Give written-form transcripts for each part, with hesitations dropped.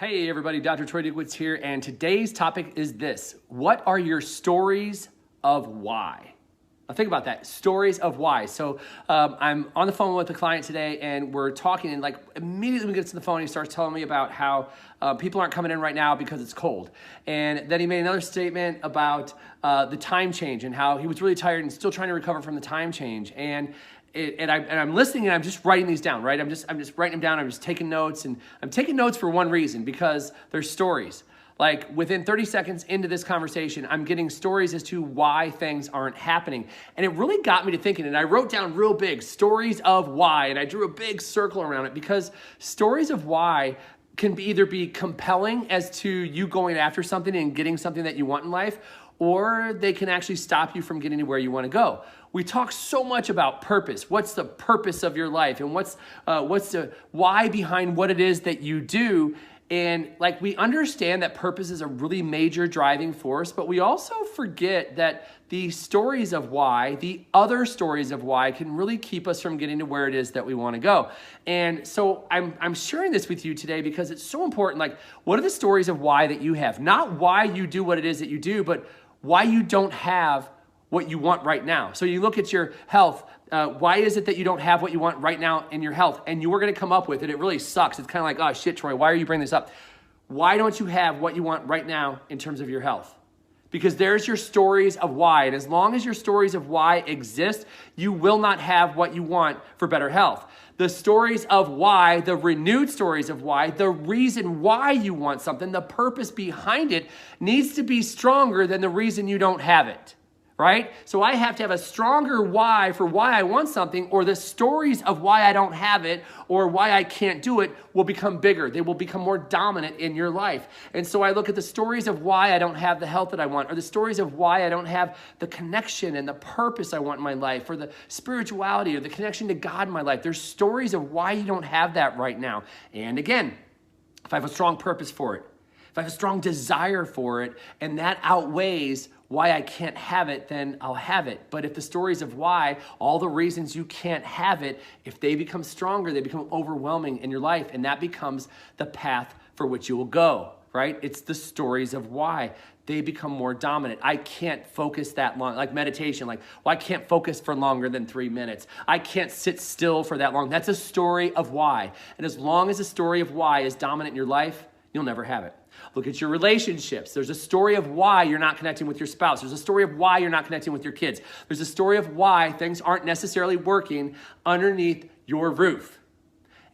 Hey everybody, Dr. Troy Dukowitz here, and today's topic is this. What are your stories of why? Now think about that, stories of why. So I'm on the phone with a client today and we're talking, and like immediately when he gets to the phone, he starts telling me about how people aren't coming in right now because it's cold. And then he made another statement about the time change and how he was really tired and still trying to recover from the time change. And I'm listening and I'm just writing these down, right? I'm just writing them down. I'm just taking notes, and I'm taking notes for one reason, because they're stories. Like within 30 seconds into this conversation, I'm getting stories as to why things aren't happening. And it really got me to thinking, and I wrote down real big, stories of why, and I drew a big circle around it, because stories of why can either be compelling as to you going after something and getting something that you want in life, or they can actually stop you from getting to where you want to go. We talk so much about purpose. What's the purpose of your life? And what's the why behind what it is that you do? And like, we understand that purpose is a really major driving force, but we also forget that the stories of why, the other stories of why, can really keep us from getting to where it is that we want to go. And so I'm sharing this with you today because it's so important. Like, what are the stories of why that you have? Not why you do what it is that you do, but why you don't have what you want right now. So you look at your health. Why is it that you don't have what you want right now in your health? And you were going to come up with it. It really sucks. It's kind of like, oh shit, Troy, why are you bringing this up? Why don't you have what you want right now in terms of your health? Because there's your stories of why. And as long as your stories of why exist, you will not have what you want for better health. The stories of why, the renewed stories of why, the reason why you want something, the purpose behind it needs to be stronger than the reason you don't have it. Right? So I have to have a stronger why for why I want something, or the stories of why I don't have it or why I can't do it will become bigger. They will become more dominant in your life. And so I look at the stories of why I don't have the health that I want, or the stories of why I don't have the connection and the purpose I want in my life, or the spirituality or the connection to God in my life. There's stories of why you don't have that right now. And again, if I have a strong purpose for it, if I have a strong desire for it, and that outweighs why I can't have it, then I'll have it. But if the stories of why, all the reasons you can't have it, if they become stronger, they become overwhelming in your life, and that becomes the path for which you will go, right? It's the stories of why. They become more dominant. I can't focus that long, like meditation, like, well, I can't focus for longer than 3 minutes. I can't sit still for that long. That's a story of why. And as long as the story of why is dominant in your life, you'll never have it. Look at your relationships. There's a story of why you're not connecting with your spouse. There's a story of why you're not connecting with your kids. There's a story of why things aren't necessarily working underneath your roof.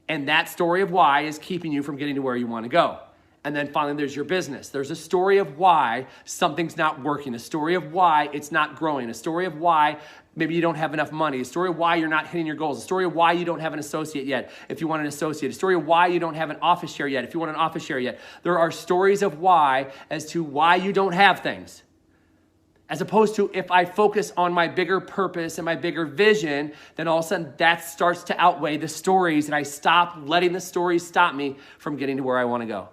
And that story of why is keeping you from getting to where you want to go. And then finally, there's your business. There's a story of why something's not working, a story of why it's not growing, a story of why maybe you don't have enough money, a story of why you're not hitting your goals, a story of why you don't have an associate yet if you want an associate, a story of why you don't have an office share yet if you want an office share yet. There are stories of why as to why you don't have things. As opposed to, if I focus on my bigger purpose and my bigger vision, then all of a sudden that starts to outweigh the stories, and I stop letting the stories stop me from getting to where I want to go.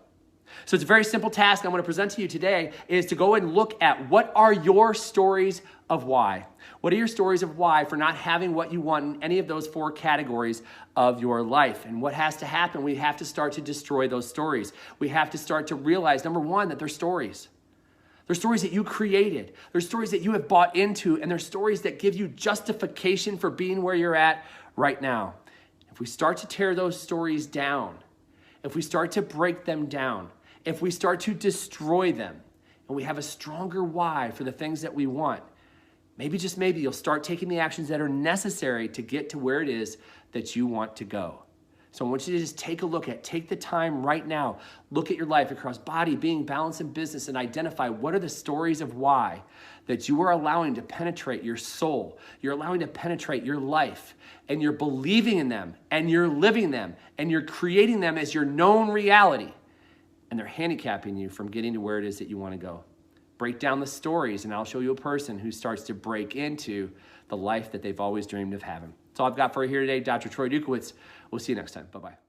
So it's a very simple task I'm going to present to you today, is to go and look at what are your stories of why. What are your stories of why for not having what you want in any of those 4 categories of your life? And what has to happen? We have to start to destroy those stories. We have to start to realize, number one, that they're stories. They're stories that you created. They're stories that you have bought into, and they're stories that give you justification for being where you're at right now. If we start to tear those stories down, if we start to break them down, if we start to destroy them, and we have a stronger why for the things that we want, maybe, just maybe, you'll start taking the actions that are necessary to get to where it is that you want to go. So I want you to just take the time right now, look at your life across body, being, balance, and business, and identify what are the stories of why that you are allowing to penetrate your soul, you're allowing to penetrate your life, and you're believing in them, and you're living them, and you're creating them as your known reality, and they're handicapping you from getting to where it is that you want to go. Break down the stories, and I'll show you a person who starts to break into the life that they've always dreamed of having. That's all I've got for you here today. Dr. Troy Dukowitz. We'll see you next time. Bye-bye.